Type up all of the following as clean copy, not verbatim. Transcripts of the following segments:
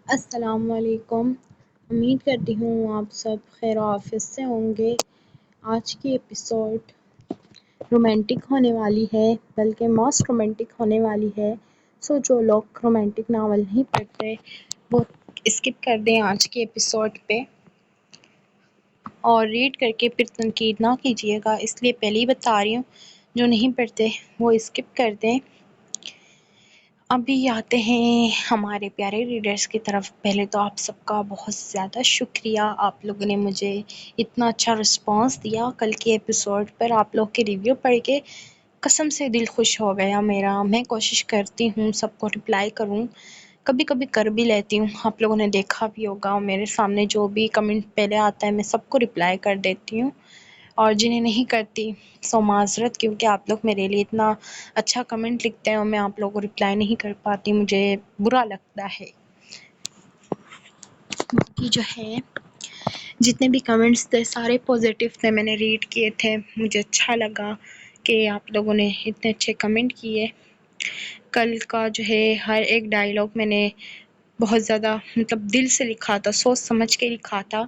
السلام علیکم۔ امید کرتی ہوں آپ سب خیر و عافیت سے ہوں گے۔ آج کی ایپیسوڈ رومانٹک ہونے والی ہے، بلکہ موسٹ رومانٹک ہونے والی ہے۔ جو لوگ رومانٹک ناول نہیں پڑھتے وہ اسکپ کر دیں آج کے ایپیسوڈ پہ، اور ریڈ کر کے پھر تنقید نہ کیجیے گا، اس لیے پہلے ہی بتا رہی ہوں جو نہیں پڑھتے وہ اسکپ کر دیں۔ ابھی آتے ہیں ہمارے پیارے ریڈرز کی طرف۔ پہلے تو آپ سب کا بہت زیادہ شکریہ، آپ لوگوں نے مجھے اتنا اچھا رسپانس دیا کل کے ایپیسوڈ پر۔ آپ لوگ کے ریویو پڑھ کے قسم سے دل خوش ہو گیا میرا۔ میں کوشش کرتی ہوں سب کو رپلائی کروں، کبھی کبھی کر بھی لیتی ہوں، آپ لوگوں نے دیکھا بھی ہوگا میرے سامنے جو بھی کمنٹ پہلے آتا ہے میں سب کو رپلائی کر دیتی ہوں، اور جنہیں نہیں کرتی سو معذرت، کیونکہ آپ لوگ میرے لیے اتنا اچھا کمنٹ لکھتے ہیں اور میں آپ لوگوں کو رپلائی نہیں کر پاتی، مجھے برا لگتا ہے۔ باقی جو ہے جتنے بھی کمنٹس تھے سارے پازیٹیو تھے، میں نے ریڈ کیے تھے، مجھے اچھا لگا کہ آپ لوگوں نے اتنے اچھے کمنٹ کیے۔ کل کا جو ہے ہر ایک ڈائلاگ میں نے بہت زیادہ دل سے لکھا تھا، سوچ سمجھ کے لکھا تھا۔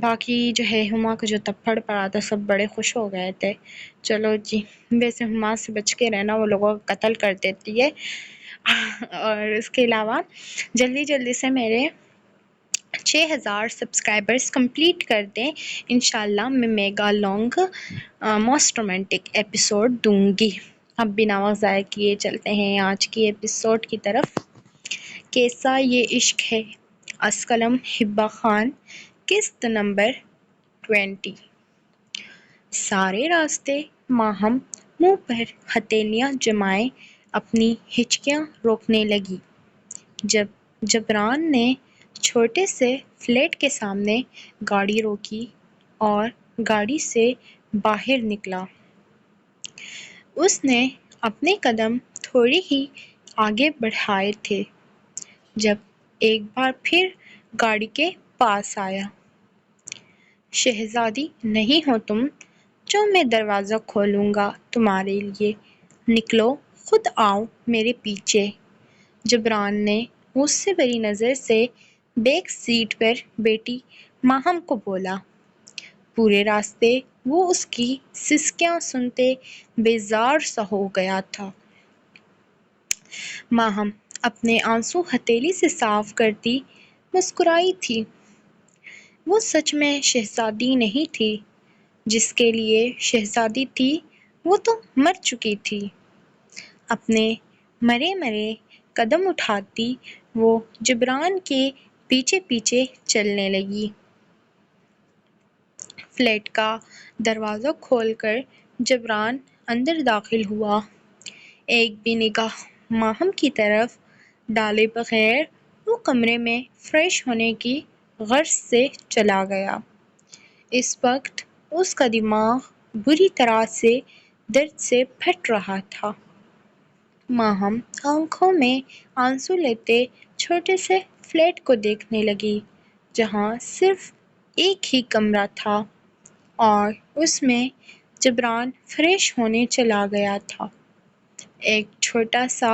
باقی جو ہے ہما کا جو تپڑ پڑا تھا سب بڑے خوش ہو گئے تھے۔ چلو جی، ویسے ہما سے بچ کے رہنا، وہ لوگوں کا قتل کر دیتی ہے۔ اور اس کے علاوہ جلدی سے میرے 6000 سبسکرائبرز کمپلیٹ کر دیں، انشاءاللہ میں mega long most romantic episode دوں گی۔ اب بنا وقت ضائع کیے چلتے ہیں آج کی ایپیسوڈ کی طرف۔ کیسا یہ عشق ہے، از قلم حبہ خان، قسط نمبر 20۔ سارے راستے ماہم منہ پر ہتھیلیاں جمائے اپنی ہچکیاں روکنے لگی۔ جب جبران نے چھوٹے سے فلیٹ کے سامنے گاڑی روکی اور گاڑی سے باہر نکلا، اس نے اپنے قدم تھوڑے ہی آگے بڑھائے تھے جب ایک بار پھر گاڑی کے پاس آیا۔ شہزادی نہیں ہو تم جو میں دروازہ کھولوں گا تمہارے لیے، نکلو خود آؤ میرے پیچھے، جبران نے غصے بھری نظر سے بیک سیٹ پر بیٹی ماہم کو بولا۔ پورے راستے وہ اس کی سسکیاں سنتے بیزار سا ہو گیا تھا۔ ماہم اپنے آنسو ہتھیلی سے صاف کرتی مسکرائی تھی۔ وہ سچ میں شہزادی نہیں تھی، جس کے لیے شہزادی تھی وہ تو مر چکی تھی۔ اپنے مرے قدم اٹھاتی وہ جبران کے پیچھے پیچھے چلنے لگی۔ فلیٹ کا دروازہ کھول کر جبران اندر داخل ہوا، ایک بھی نگاہ ماہم کی طرف ڈالے بغیر وہ کمرے میں فریش ہونے کی غرض سے چلا گیا۔ اس وقت اس کا دماغ بری طرح سے درد سے پھٹ رہا تھا۔ ماہم آنکھوں میں آنسو لیتے چھوٹے سے فلیٹ کو دیکھنے لگی، جہاں صرف ایک ہی کمرہ تھا اور اس میں جبران فریش ہونے چلا گیا تھا۔ ایک چھوٹا سا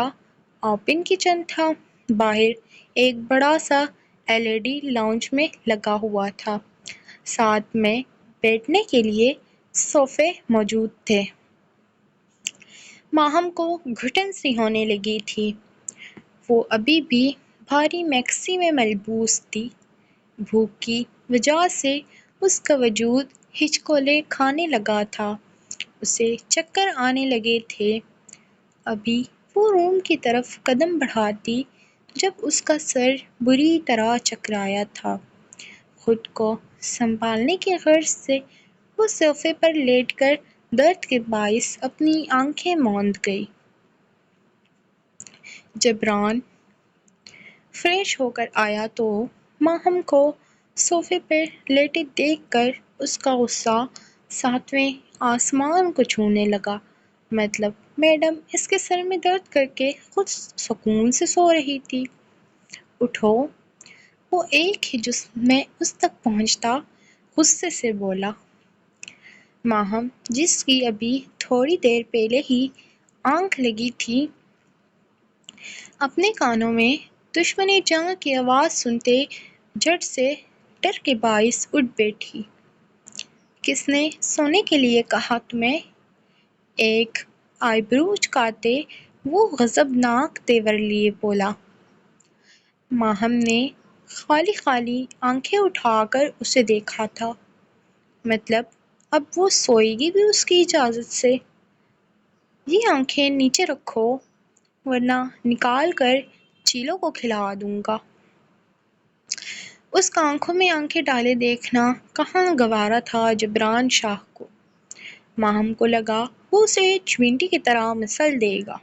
اوپن کچن تھا، باہر ایک بڑا سا LED لاؤنج میں لگا ہوا تھا، ساتھ میں بیٹھنے کے لیے صوفے موجود تھے۔ ماہم کو گھٹن سی ہونے لگی تھی، وہ ابھی بھی بھاری میکسی میں ملبوس تھی۔ بھوک کی وجہ سے اس کا وجود ہچکولے کھانے لگا تھا، اسے چکر آنے لگے تھے۔ ابھی وہ روم کی طرف قدم بڑھاتی جب اس کا سر بری طرح چکرایا تھا۔ خود کو سنبھالنے کی غرض سے وہ صوفے پر لیٹ کر درد کے باعث اپنی آنکھیں موند گئی۔ جبران فریش ہو کر آیا تو ماہم کو صوفے پر لیٹے دیکھ کر اس کا غصہ ساتویں آسمان کو چھونے لگا۔ میڈم اس کے سر میں درد کر کے خود سکون سے سو رہی تھی، اٹھو۔ وہ ایک ہی جسم میں اس تک پہنچتا غصے سے بولا۔ ماہم جس کی ابھی تھوڑی دیر پہلے ہی آنکھ لگی تھی، اپنے کانوں میں دشمن جاں کی آواز سنتے جھٹ سے ڈر کے باعث اٹھ بیٹھی۔ کس نے سونے کے لیے کہا تمہیں؟ ایک آئی برو چکاتے وہ غضبناک تیور لیے بولا۔ ماہم نے خالی خالی آنکھیں اٹھا کر اسے دیکھا تھا۔ مطلب اب وہ سوئے گی بھی اس کی اجازت سے؟ یہ آنکھیں نیچے رکھو ورنہ نکال کر چیلوں کو کھلا دوں گا۔ اس کا آنکھوں میں آنکھیں ڈالے دیکھنا کہاں گوارا تھا جبران شاہ کو۔ ماہم کو لگا وہ اسے چونٹی کی طرح مسل دے گا۔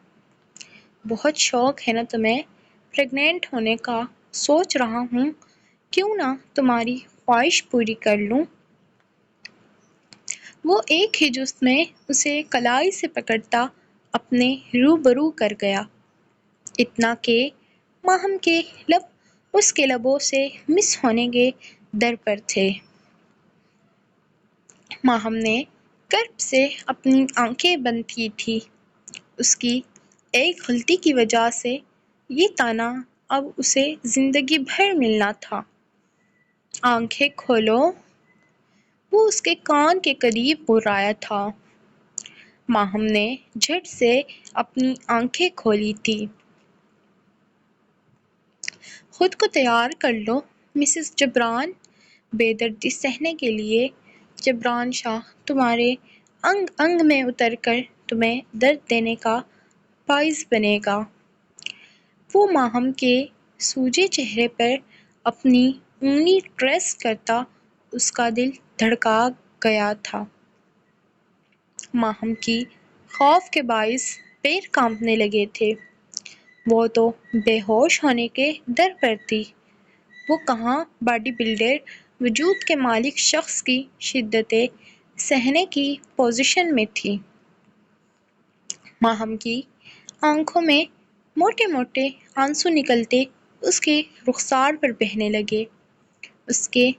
بہت شوق ہے نا تمہیں پریگنینٹ ہونے کا؟ سوچ رہا ہوں کیوں نہ تمہاری خواہش پوری کر لوں۔ وہ ایک ہی جست میں اسے کلائی سے پکڑتا اپنے روبرو کر گیا، اتنا کہ ماہم کے لب اس کے لبوں سے مس ہونے کے در پر تھے۔ ماہم نے کرب سے اپنی آنکھیں بند کی تھی۔ اس کی ایک غلطی کی وجہ سے یہ طعنہ اب اسے زندگی بھر ملنا تھا۔ آنکھیں کھولو، وہ اس کے کان کے قریب برآیا تھا۔ ماہم نے جھٹ سے اپنی آنکھیں کھولی تھی۔ خود کو تیار کر لو مسز جبران، بے دردی سہنے کے لیے جبران شاہ تمہارے انگ انگ میں اتر کر تمہیں درد دینے کا باعث بنے گا۔ وہ ماہم کے سوجے چہرے پر اپنی انگلی ٹریس کرتا اس کا دل دھڑکا گیا تھا۔ ماہم کی خوف کے باعث پیر کانپنے لگے تھے۔ وہ تو بے ہوش ہونے کے در پر تھی۔ وہ کہاں باڈی بلڈر وجود کے مالک شخص کی شدتیں سہنے کی پوزیشن میں تھی۔ ماہم کی آنکھوں میں موٹے موٹے آنسو نکلتے اس کے رخسار پر بہنے لگے۔ اس کے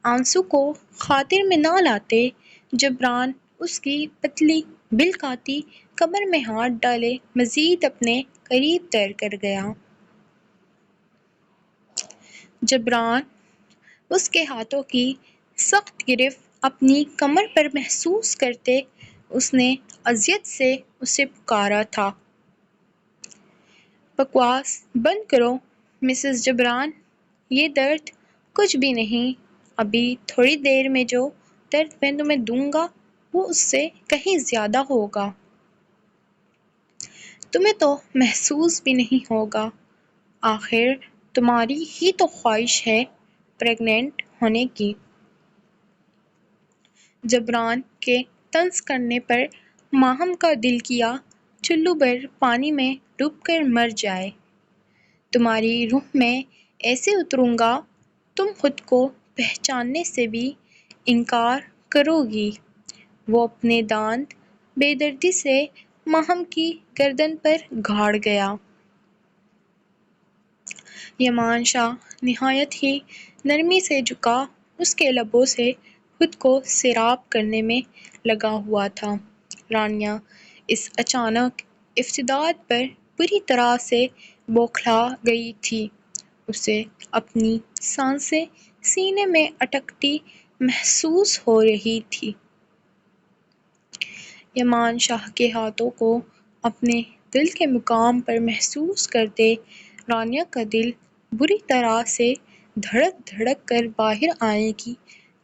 آنسو کو خاطر میں نہ لاتے جبران اس کی پتلی بلکاتی کمر میں ہاتھ ڈالے مزید اپنے قریب تر کر گیا۔ جبران اس کے ہاتھوں کی سخت گرفت اپنی کمر پر محسوس کرتے اس نے اذیت سے اسے پکارا تھا۔ بکواس بند کرو مسز جبران، یہ درد کچھ بھی نہیں۔ ابھی تھوڑی دیر میں جو درد میں تمہیں دوں گا وہ اس سے کہیں زیادہ ہوگا۔ تمہیں تو محسوس بھی نہیں ہوگا۔ آخر تمہاری ہی تو خواہش ہے پریگنینٹ ہونے کی۔ جبران کے طنز کرنے پر ماہم کا دل کیا چلو بھر پانی میں ڈوب کر مر جائے۔ تمہاری روح میں ایسے اتروں گا تم خود کو پہچاننے سے بھی انکار کرو گی۔ وہ اپنے دانت بے دردی سے ماہم کی گردن پر گاڑ گیا۔ یمان شاہ نہایت ہی نرمی سے جھکا اس کے لبوں سے خود کو سیراب کرنے میں لگا ہوا تھا۔ رانیہ اس اچانک افتادت پر بری طرح سے بوکھلا گئی تھی۔ اسے اپنی سانسیں سینے میں اٹکتی محسوس ہو رہی تھیں۔ یمان شاہ کے ہاتھوں کو اپنے دل کے مقام پر محسوس کرتے رانیہ کا دل بری طرح سے دھڑک دھڑک کر باہر آنے کی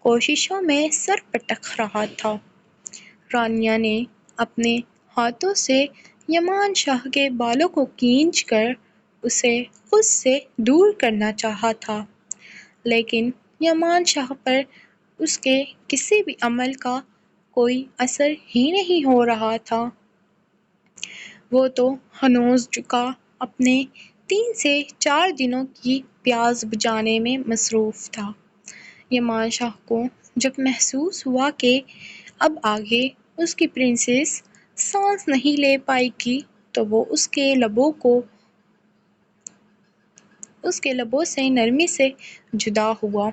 کوششوں میں سر پٹک رہا تھا۔ رانیہ نے اپنے ہاتھوں سے یمان شاہ کے بالوں کو کھینچ کر اسے خود سے دور کرنا چاہا تھا، لیکن یمان شاہ پر اس کے کسی بھی عمل کا کوئی اثر ہی نہیں ہو رہا تھا۔ وہ تو ہنوز جھکا اپنے 3 سے 4 دنوں کی پیاس بجھانے میں مصروف تھا۔ یمان شاہ کو جب محسوس ہوا کہ اب آگے اس کی پرنسس سانس نہیں لے پائے گی تو وہ اس کے لبوں سے نرمی سے جدا ہوا۔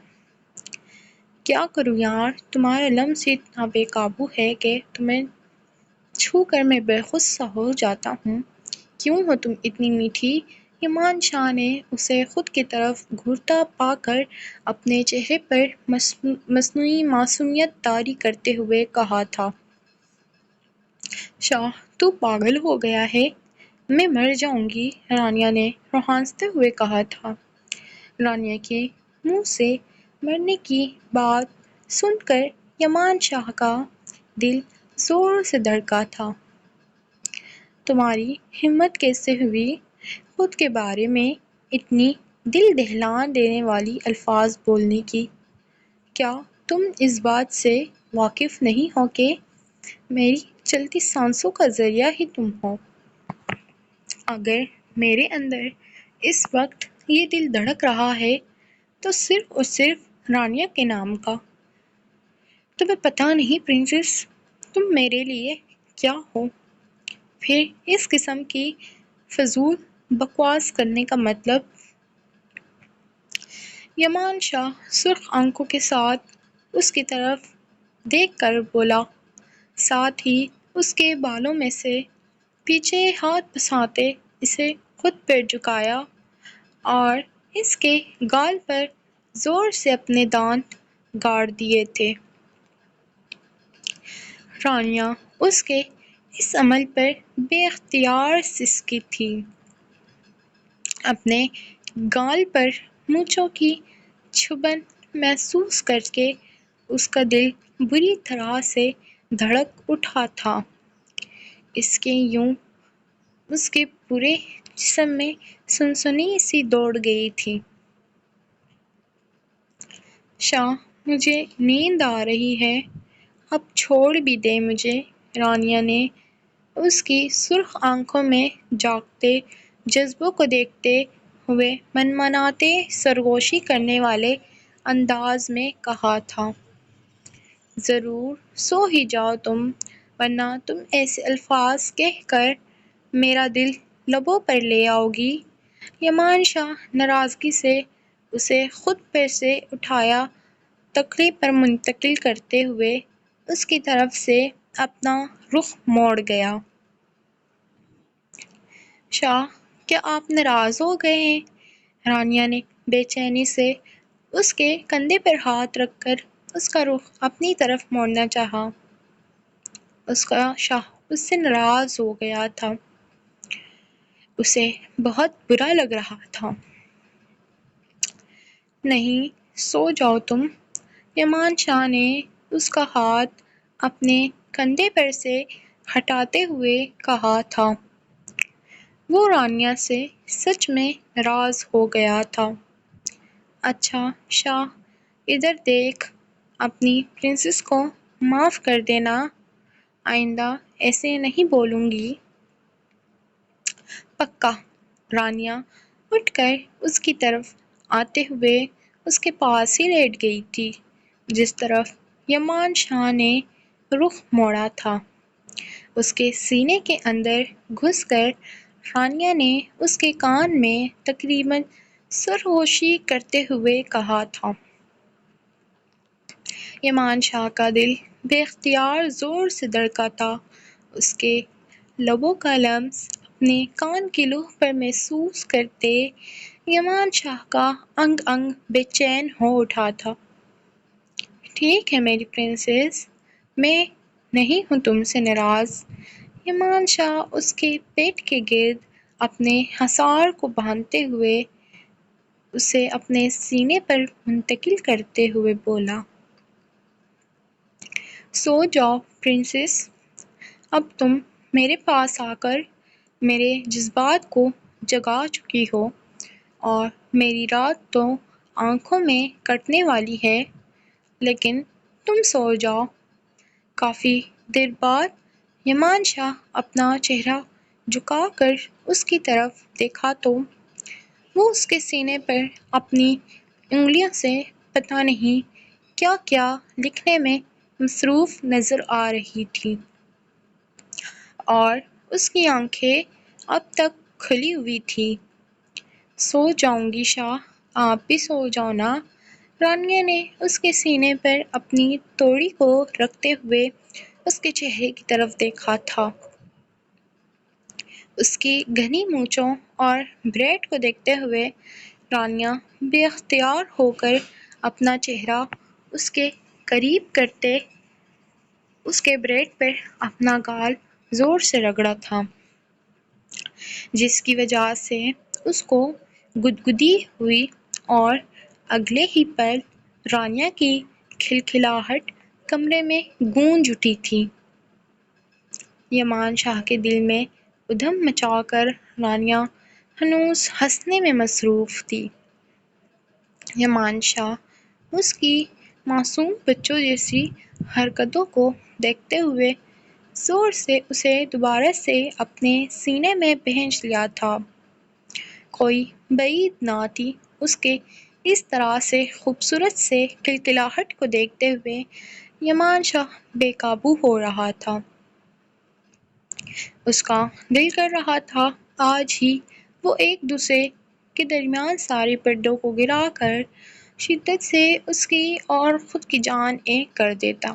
کیا کروں یار، تمہارا لمس ہی اتنا بے قابو ہے کہ تمہیں چھو کر میں بے ہوش سا ہو جاتا ہوں۔ کیوں ہو تم اتنی میٹھی یمان شاہ نے اسے خود کی طرف گھورتا پا کر اپنے چہرے پر مصنوعی معصومیت طاری کرتے ہوئے کہا تھا، شاہ تو پاگل ہو گیا ہے، میں مر جاؤں گی۔ رانیہ نے روہانستے ہوئے کہا تھا۔ رانیہ کے منہ سے مرنے کی بات سن کر یمان شاہ کا دل زور سے دھڑکا تھا۔ تمہاری ہمت کیسے ہوئی خود کے بارے میں اتنی دل دہلا دینے والی الفاظ بولنے کی؟ کیا تم اس بات سے واقف نہیں ہو کہ میری چلتی سانسوں کا ذریعہ ہی تم ہو؟ اگر میرے اندر اس وقت یہ دل دھڑک رہا ہے تو صرف اور صرف رانیہ کے نام کا۔ تمہیں پتہ نہیں پرنسس، تم میرے لیے کیا ہو؟ پھر اس قسم کی فضول بکواس کرنے کا مطلب؟ یمان شاہ سرخ آنکھوں کے ساتھ اس کی طرف دیکھ کر بولا، ساتھ ہی اس کے بالوں میں سے پیچھے ہاتھ پھنساتے اسے خود پر جھکایا اور اس کے گال پر زور سے اپنے دانت گاڑ دیے تھے۔ رانیہ اس کے اس عمل پر بے اختیار سسکی تھی۔ اپنے گال پر مونچھوں کی چبھن محسوس کر کے اس کا دل بری طرح سے دھڑک اٹھا تھا۔ اس کے پورے جسم میں سنسنی سی دوڑ گئی تھی۔ شاہ، مجھے نیند آ رہی ہے، اب چھوڑ بھی دیں مجھے۔ رانیہ نے اس کی سرخ آنکھوں میں جاگتے جذبوں کو دیکھتے ہوئے منمناتے سرگوشی کرنے والے انداز میں کہا تھا، ضرور سو ہی جاؤ تم، ورنہ تم ایسے الفاظ کہہ کر میرا دل لبوں پر لے آؤ گی۔ یمان شاہ ناراضگی سے اسے خود پر سے اٹھایا تکیے پر منتقل کرتے ہوئے اس کی طرف سے اپنا رخ موڑ گیا۔ شاہ، کیا آپ ناراض ہو گئے ہیں؟ رانیہ نے بے چینی سے اس کے کندھے پر ہاتھ رکھ کر اس کا رخ اپنی طرف موڑنا چاہا۔ اس کا شاہ اس سے ناراض ہو گیا تھا، اسے بہت برا لگ رہا تھا۔ نہیں، سو جاؤ تم۔ یمان شاہ نے اس کا ہاتھ اپنے کندھے پر سے ہٹاتے ہوئے کہا تھا۔ وہ رانیہ سے سچ میں ناراض ہو گیا تھا۔ اچھا شاہ، ادھر دیکھ، اپنی پرنسس کو معاف کر دینا، آئندہ ایسے نہیں بولوں گی۔ پکا۔ رانیہ اٹھ کر اس کی طرف آتے ہوئے اس کے پاس ہی لیٹ گئی تھی جس طرف یمان شاہ نے رخ موڑا تھا۔ اس کے سینے کے اندر گھس کر رانیہ نے اس کے کان میں تقریباً سرگوشی کرتے ہوئے کہا تھا۔ یمان شاہ کا دل بے اختیار زور سے دھڑکا تھا۔ اس کے لبوں کا لمس اپنے کان کی لوح پر محسوس کرتے یمان شاہ کا انگ انگ بے چین ہو اٹھا تھا۔ ٹھیک ہے میری پرنسس، میں نہیں ہوں تم سے ناراض۔ یمان شاہ اس کے پیٹ کے گرد اپنے حصار کو باندھتے ہوئے اسے اپنے سینے پر منتقل کرتے ہوئے بولا، سو جاؤ پرنسس، اب تم میرے پاس آ کر میرے جذبات کو جگا چکی ہو اور میری رات تو آنکھوں میں کٹنے والی ہے، لیکن تم سو جاؤ۔ کافی دیر بعد یمان شاہ اپنا چہرہ جھکا کر اس کی طرف دیکھا تو وہ اس کے سینے پر اپنی انگلیوں سے پتہ نہیں کیا کیا لکھنے میں مصروف نظر آ رہی تھی اور اس کی آنکھیں اب تک کھلی ہوئی تھیں۔ سو جاؤں گی شاہ، آپ بھی سو جاؤ نا۔ رانیہ نے اس کے سینے پر اپنی توڑی کو رکھتے ہوئے اس کے چہرے کی طرف دیکھا تھا۔ اس کی گھنی مونچھوں اور بریڈ کو دیکھتے ہوئے رانیہ بے اختیار ہو کر اپنا چہرہ اس کے قریب کرتے اس کے بریڈ پر اپنا گال زور سے رگڑا تھا، جس کی وجہ سے اس کو گدگدی ہوئی اور اگلے ہی پل رانیہ کی کھلکھلاہٹ کمرے میں گونج اٹھی تھی۔ یمان شاہ کے دل میں ادھم مچا کر رانیہ ہنوز ہنسنے میں مصروف تھی۔ یمان شاہ اس کی معصوم بچوں جیسی حرکتوں کو دیکھتے ہوئے زور سے اسے دوبارہ سے اپنے سینے میں بھینچ لیا تھا۔ کوئی بعید نہ تھی اس کے اس طرح سے خوبصورت سے کھلکھلاہٹ کو دیکھتے ہوئے یمان شاہ بے قابو ہو رہا تھا۔ اس کا دل کر رہا تھا آج ہی وہ ایک دوسرے کے درمیان سارے پردوں کو گرا کر شدت سے اس کی اور خود کی جان ایک کر دیتا۔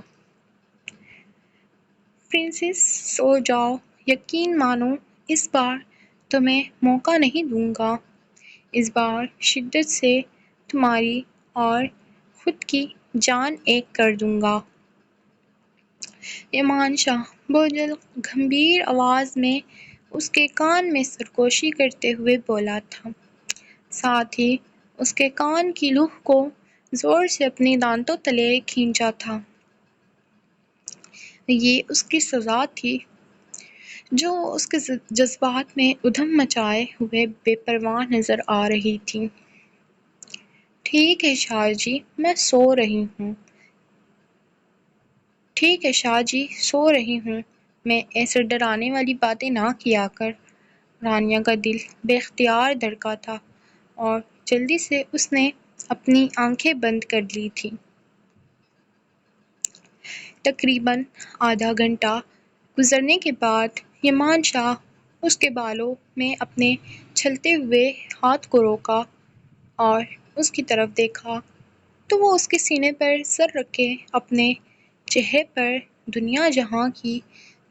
پرنسس سو جاؤ، یقین مانو اس بار تمہیں موقع نہیں دوں گا، اس بار شدت سے تمہاری اور خود کی جان ایک کر دوں گا۔ یمان شاہ بوجھل گمبھیر آواز میں اس کے کان میں سرگوشی کرتے ہوئے بولا تھا، ساتھ ہی اس کے کان کی لوح کو زور سے اپنے دانتوں تلے کھینچا تھا۔ یہ اس کی سزا تھی جو اس کے جذبات میں ادھم مچائے ہوئے بے پرواہ نظر آ رہی تھی۔ ٹھیک ہے شاہ جی، میں سو رہی ہوں۔ ٹھیک ہے شاہ جی، سو رہی ہوں، میں ایسے ڈرانے والی باتیں نہ کیا کر۔ رانیہ کا دل بے اختیار دھڑکا تھا اور جلدی سے اس نے اپنی آنکھیں بند کر لی تھیں۔ تقریباً آدھا گھنٹہ گزرنے کے بعد یمان شاہ اس کے بالوں میں اپنے چھلتے ہوئے ہاتھ کو روکا اور اس کی طرف دیکھا تو وہ اس کے سینے پر سر رکھے اپنے چہرے پر دنیا جہاں کی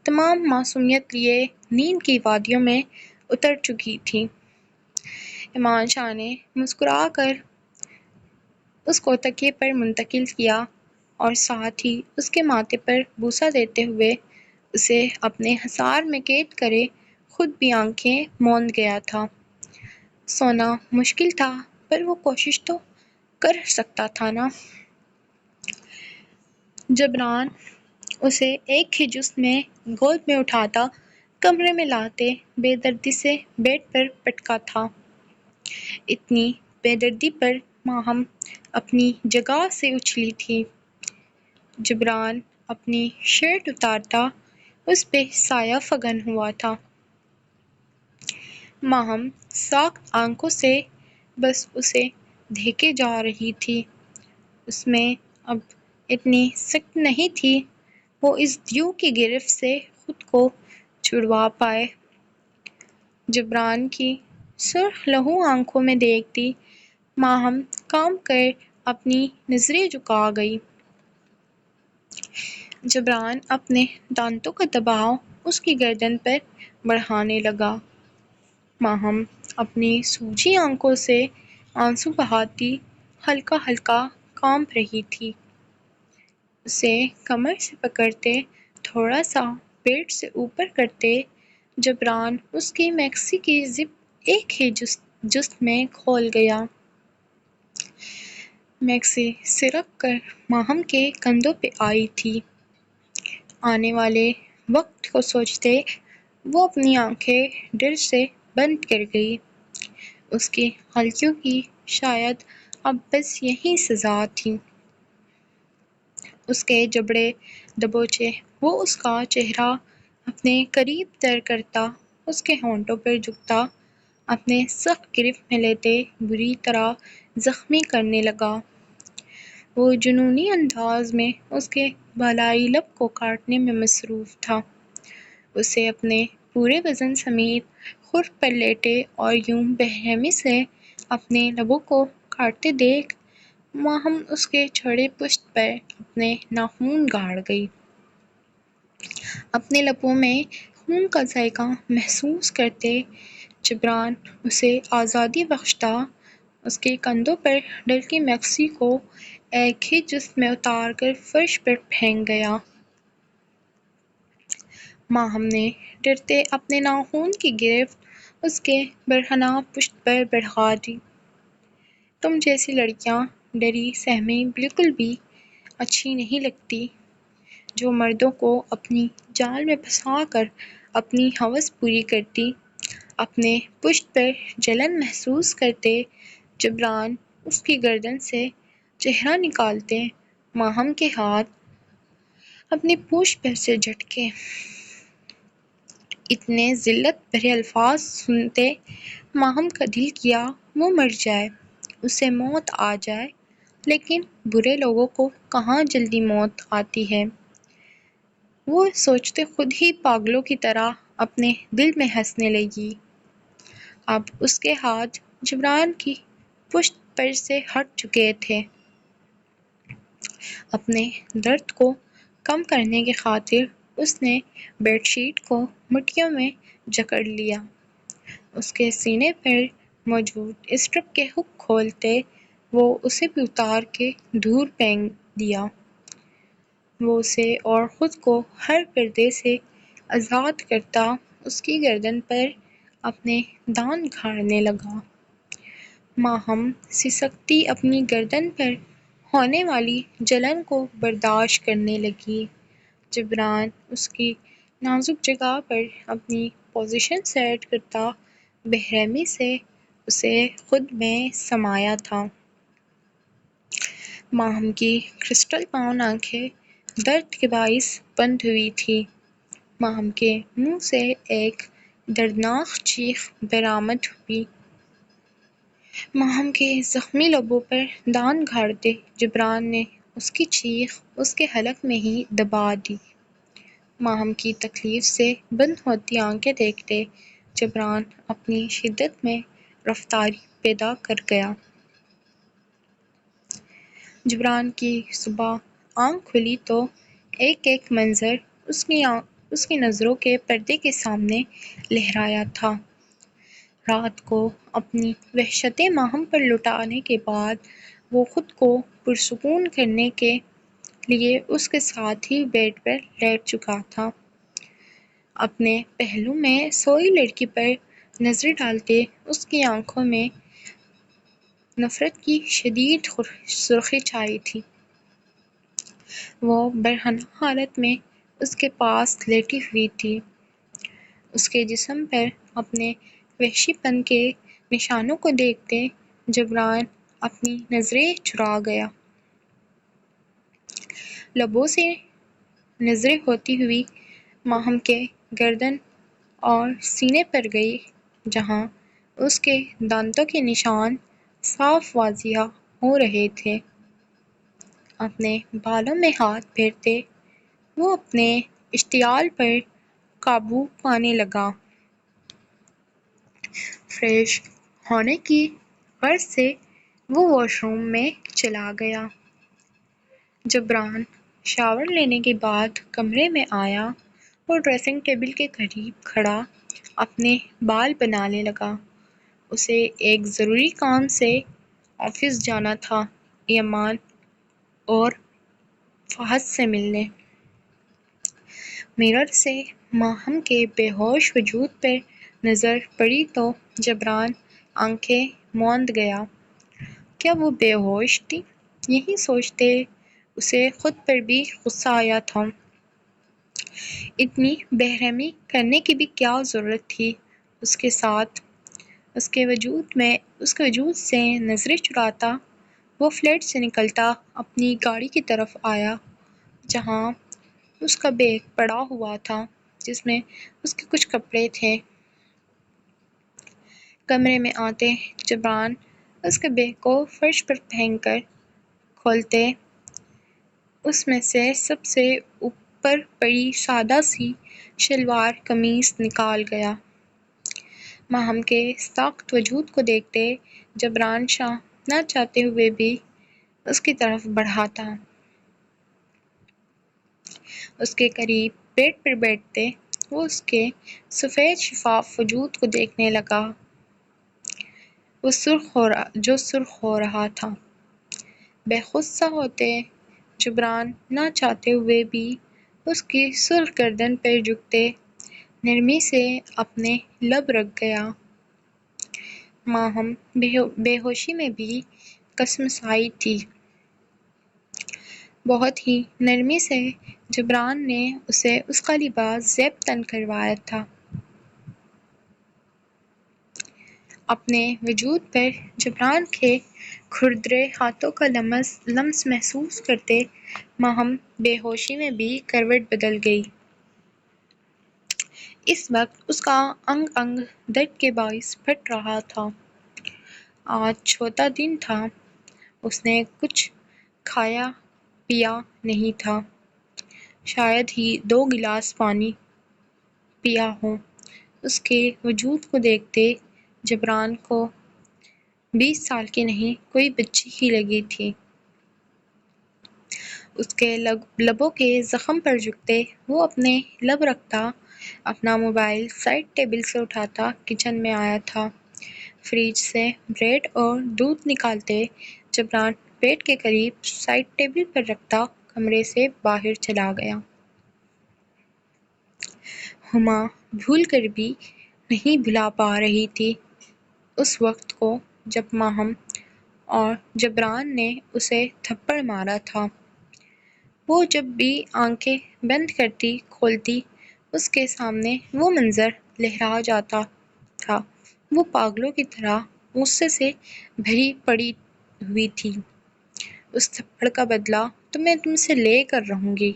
تمام معصومیت لیے نیند کی وادیوں میں اتر چکی تھی۔ یمان شاہ نے مسکرا کر اس کو تکیے پر منتقل کیا اور ساتھ ہی اس کے ماتھے پر بوسہ دیتے ہوئے اسے اپنے حصار میں قید کرے خود بھی آنکھیں موند گیا تھا۔ سونا مشکل تھا پر وہ کوشش تو کر سکتا تھا نا۔ جبران اسے ایک ہی جست میں گود میں اٹھاتا کمرے میں لاتے بے دردی سے بیڈ پر پٹکا تھا۔ اتنی بے دردی پر ماہم اپنی جگہ سے اچھلی تھی۔ جبران اپنی شرٹ اتارتا اس پہ سایہ فگن ہوا تھا۔ ماہم ساکت آنکھوں سے بس اسے دیکھے جا رہی تھی۔ اس میں اب اتنی سکت نہیں تھی وہ اس دیو کی گرفت سے خود کو چھڑوا پائے۔ جبران کی سرخ لہو آنکھوں میں دیکھتی ماہم کانپ کر اپنی نظریں جھکا گئی۔ جبران اپنے دانتوں کا دباؤ اس کی گردن پر بڑھانے لگا۔ ماہم اپنی سوجی آنکھوں سے آنسو بہاتی ہلکا ہلکا کانپ رہی تھی۔ اسے کمر سے پکڑتے تھوڑا سا پیٹ سے اوپر کرتے جبران اس کی میکسی کی زپ ایک ہی جست میں کھول گیا۔ میکسی سرک کر ماہم کے کندھوں پہ آئی تھی۔ آنے والے وقت کو سوچتے وہ اپنی آنکھیں ڈر سے بند کر گئی۔ اس کی غلطیوں کی شاید اب بس یہی سزا تھی۔ اس کے جبڑے دبوچے وہ اس کا چہرہ اپنے قریب تر کرتا اس کے ہونٹوں پر جھکتا اپنے سخت گرفت میں لیتے بری طرح زخمی کرنے لگا۔ وہ جنونی انداز میں اس کے بالائی لب کو کاٹنے میں مصروف تھا۔ اسے اپنے پورے وزن سمیت خر پر لیٹے اور یوں بے رحمی سے اپنے لبوں کو کاٹتے دیکھ ماہم اس کے چھڑے پشت پر اپنے ناخن گاڑ گئی۔ اپنے لبوں میں خون کا ذائقہ محسوس کرتے جبران اسے آزادی بخشتا، اس کے کندھوں پر ڈلتی میکسی کو ایک ہی جسم میں اتار کر فرش پر پھینک گیا۔ ماہم نے ڈرتے اپنے ناخن کی گرفت اس کے برہنہ پشت پر بڑھا دی۔ تم جیسی لڑکیاں ڈری سہمی بالکل بھی اچھی نہیں لگتی، جو مردوں کو اپنی جال میں پھنسا کر اپنی ہوس پوری کرتی۔ اپنے پشت پر جلن محسوس کرتے جبران اس کی گردن سے چہرہ نکالتے ماہم کے ہاتھ اپنی پوچھ پر سے جھٹکے۔ اتنے ذلت بھرے الفاظ سنتے ماہم کا دل کیا وہ مر جائے، اسے موت آ جائے، لیکن برے لوگوں کو کہاں جلدی موت آتی ہے۔ وہ سوچتے خود ہی پاگلوں کی طرح اپنے دل میں ہنسنے لگی۔ اب اس کے ہاتھ جبران کی پشت پر سے ہٹ چکے تھے۔ اپنے درد کو کم کرنے کی خاطر اس نے بیڈ شیٹ کو مٹھیوں میں جکڑ لیا۔ اس کے سینے پر موجود اسٹرپ کے ہک کھولتے وہ اسے بھی اتار کے دور پھینک دیا۔ وہ اسے اور خود کو ہر پردے سے آزاد کرتا اس کی گردن پر اپنے دانت گاڑنے لگا۔ ماہم سسکتی اپنی گردن پر ہونے والی جلن کو برداشت کرنے لگی۔ جبران اس کی نازک جگہ پر اپنی پوزیشن سیٹ کرتا بے رحمی سے اسے خود میں سمایا تھا۔ ماہم کی کرسٹل براؤن آنکھیں درد کے باعث بند ہوئی تھیں۔ ماہم کے منہ سے ایک دردناک چیخ برآمد ہوئی۔ ماہم کے زخمی لبوں پر دانت گاڑتے جبران نے اس کی چیخ اس کے حلق میں ہی دبا دی۔ ماہم کی تکلیف سے بند ہوتی آنکھیں دیکھتے جبران اپنی شدت میں رفتاری پیدا کر گیا۔ جبران کی صبح آنکھ کھلی تو ایک ایک منظر اس کی نظروں کے پردے کے سامنے لہرایا تھا۔ رات کو اپنی وحشتیں ماہم پر لٹانے کے بعد وہ خود کو پرسکون کرنے کے لیے اس کے ساتھ ہی بیڈ پر لیٹ چکا تھا۔ اپنے پہلو میں سوئی لڑکی پر نظر ڈالتے اس کی آنکھوں میں نفرت کی شدید سرخی چھائی تھی۔ وہ برہنہ حالت میں اس کے پاس لیٹی ہوئی تھی۔ اس کے جسم پر اپنے وحشی پن کے نشانوں کو دیکھتے جبران اپنی نظریں چرا گیا۔ لبوں سے نظریں ہوتی ہوئی ماہم کے گردن اور سینے پر گئی جہاں اس کے دانتوں کے نشان صاف واضح ہو رہے تھے۔ اپنے بالوں میں ہاتھ پھیرتے وہ اپنے اشتعال پر قابو پانے لگا۔ فریش ہونے کی غرض سے وہ واش روم میں چلا گیا۔ جبران شاور لینے کے بعد کمرے میں آیا اور ڈریسنگ ٹیبل کے قریب کھڑا اپنے بال بنانے لگا۔ اسے ایک ضروری کام سے آفس جانا تھا، ایمان اور فہد سے ملنے۔ مرر سے ماہم کے بے ہوش وجود پر نظر پڑی تو جبران آنکھیں موند گیا۔ کیا وہ بے ہوش تھی؟ یہی سوچتے اسے خود پر بھی غصہ آیا تھا۔ اتنی بے رحمی کرنے کی بھی کیا ضرورت تھی اس کے ساتھ؟ اس کے وجود سے نظریں چراتا وہ فلیٹ سے نکلتا اپنی گاڑی کی طرف آیا جہاں اس کا بیگ پڑا ہوا تھا جس میں اس کے کچھ کپڑے تھے۔ کمرے میں آتے جبران اس کے بیگ کو فرش پر پھینک کر کھولتے اس میں سے سب سے اوپر پڑی سادہ سی شلوار قمیص نکال گیا۔ ماہم کے ساخت وجود کو دیکھتے جبران شاہ نہ چاہتے ہوئے بھی اس کی طرف بڑھا تھا۔ اس کے قریب بیڈ پر بیٹھتے وہ اس کے سفید شفاف وجود کو دیکھنے لگا وہ سرخ ہو رہا تھا۔ بے خود سا ہوتے جبران نہ چاہتے ہوئے بھی اس کی سرخ گردن پر جھکتے نرمی سے اپنے لب رکھ گیا۔ ماہم بے ہوشی میں بھی کسمسائی تھی۔ بہت ہی نرمی سے جبران نے اسے اس کا لباس زیب تن کروایا تھا۔ اپنے وجود پر جبران کے کھردرے ہاتھوں کا لمس محسوس کرتے ماہم بے ہوشی میں بھی کروٹ بدل گئی۔ اس وقت اس کا انگ انگ درد کے باعث پھٹ رہا تھا۔ آج چوتھا دن تھا۔ اس نے کچھ کھایا پیا نہیں تھا۔ شاید ہی 2 گلاس پانی پیا ہو۔ اس کے وجود کو دیکھتے جبران کو 20 سال کی نہیں کوئی بچی ہی لگی تھی۔ اس کے لبوں کے زخم پر جھکتے وہ اپنے لب رکھتا اپنا موبائل سائیڈ ٹیبل سے اٹھاتا کچن میں آیا تھا۔ فریج سے بریڈ اور دودھ نکالتے جبران پیٹ کے قریب سائیڈ ٹیبل پر رکھتا کمرے سے باہر چلا گیا۔ ہما بھول کر بھی نہیں بھلا پا رہی تھی اس وقت کو جب ماہم اور جبران نے اسے تھپڑ مارا تھا۔ وہ جب بھی آنکھیں بند کرتی کھولتی اس کے سامنے وہ منظر لہرا جاتا تھا۔ وہ پاگلوں کی طرح غصے سے بھری پڑی ہوئی تھی۔ اس تھپڑ کا بدلہ تو میں تم سے لے کر رہوں گی،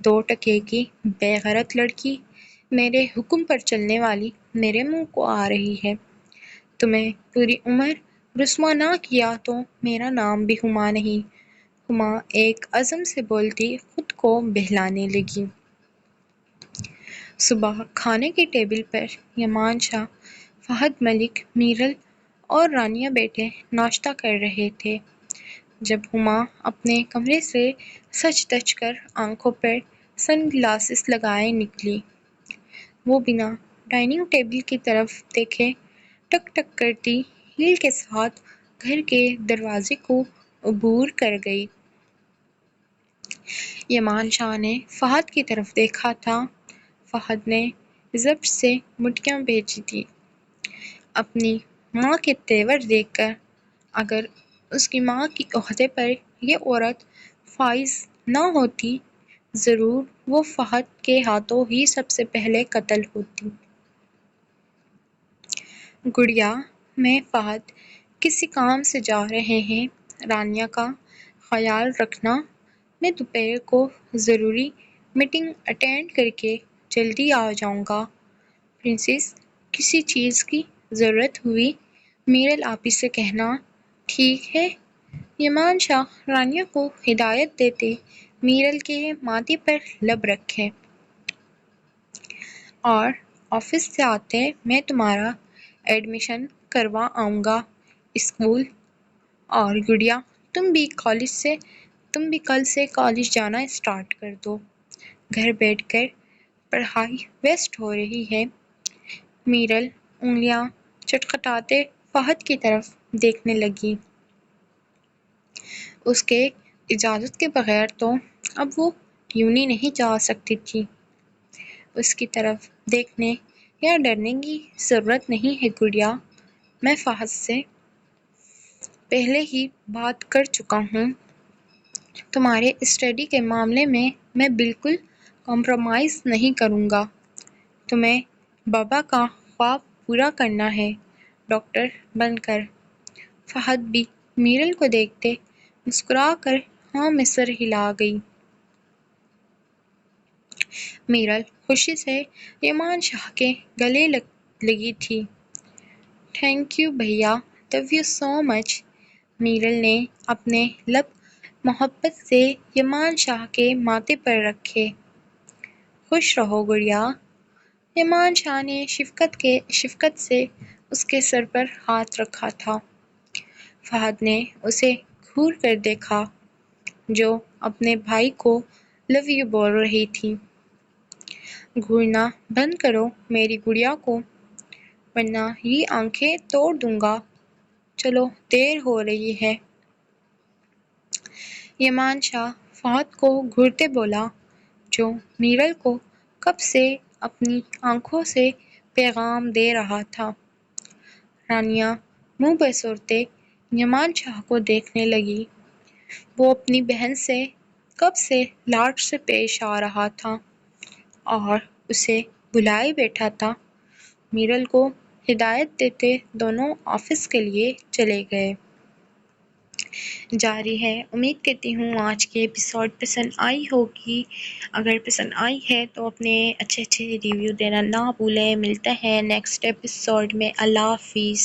2 ٹکے کی بے غیرت لڑکی، میرے حکم پر چلنے والی میرے منہ کو آ رہی ہے۔ تمہیں پوری عمر رسوا نہ کیا تو میرا نام بھی ہما نہیں۔ ہما ایک عزم سے بولتی خود کو بہلانے لگی۔ صبح کھانے کی ٹیبل پر یمان شاہ، فہد ملک، میرل اور رانیہ بیٹے ناشتہ کر رہے تھے جب ہما اپنے کمرے سے سج دج کر آنکھوں پر سن گلاسز لگائے نکلی۔ وہ بنا ڈائننگ ٹیبل کی طرف دیکھے ٹک ٹک کرتی ہیل کے ساتھ گھر کے دروازے کو عبور کر گئی۔ یمان شاہ نے فہد کی طرف دیکھا تھا۔ فہد نے ضبط سے مٹکیاں بھیجی تھیں۔ اپنی ماں کے تیور دیکھ کر اگر اس کی ماں کی عہدے پر یہ عورت فائز نہ ہوتی ضرور وہ فہد کے ہاتھوں ہی سب سے پہلے قتل ہوتی۔ گڑیا میں فہد کسی کام سے جا رہے ہیں، رانیہ کا خیال رکھنا، میں دوپہر کو ضروری میٹنگ اٹینڈ کر کے جلدی آ جاؤں گا۔ پرنسس، کسی چیز کی ضرورت ہوئی میرل آپی سے کہنا، ٹھیک ہے؟ یمان شاہ رانیہ کو ہدایت دیتے میرل کے ماتھے پر لب رکھے۔ اور آفس سے آتے میں تمہارا ایڈمیشن کروا آؤں گا اسکول۔ اور گڑیا تم بھی کل سے کالج جانا اسٹارٹ کر دو۔ گھر بیٹھ کر پڑھائی ویسٹ ہو رہی ہے۔ میرل انگلیاں چٹکھٹاتے فہد کی طرف دیکھنے لگی۔ اس کے اجازت کے بغیر تو اب وہ یونی نہیں جا سکتی تھی۔ اس کی طرف دیکھنے یا ڈرنے کی ضرورت نہیں ہے گڑیا، میں فہد سے پہلے ہی بات کر چکا ہوں۔ تمہارے اسٹڈی کے معاملے میں میں بالکل کمپرومائز نہیں کروں گا۔ تمہیں بابا کا خواب پورا کرنا ہے ڈاکٹر بن کر۔ فہد بھی میرل کو دیکھتے مسکرا کر ہاں میں سر ہلا گئی۔ میرل خوشی سے یمان شاہ کے گلے لگی تھی۔ تھینک یو بھیا، لو یو سو مچ۔ میرل نے اپنے لب محبت سے یمان شاہ کے ماتھے پر رکھے۔ خوش رہو گڑیا۔ یمان شاہ نے شفقت سے اس کے سر پر ہاتھ رکھا تھا۔ فہد نے اسے گھور کر دیکھا جو اپنے بھائی کو لو یو بول رہی تھی۔ گھورنا بند کرو میری گڑیا کو، ورنہ یہ آنکھیں توڑ دوں گا۔ چلو دیر ہو رہی ہے۔ یمان شاہ فہد کو گھورتے بولا، جو میرل کو کب سے اپنی آنکھوں سے پیغام دے رہا تھا۔ رانیہ منہ بسورتے یمان شاہ کو دیکھنے لگی۔ وہ اپنی بہن سے کب سے لاڈ سے پیش آ رہا تھا اور اسے بلائے بیٹھا تھا۔ میرل کو ہدایت دیتے دونوں آفس کے لیے چلے گئے۔ جاری ہے۔ امید کرتی ہوں آج کی ایپیسوڈ پسند آئی ہوگی۔ اگر پسند آئی ہے تو اپنے اچھے ریویو دینا نہ بھولیں۔ ملتے ہیں نیکسٹ ایپیسوڈ میں۔ اللہ حافظ۔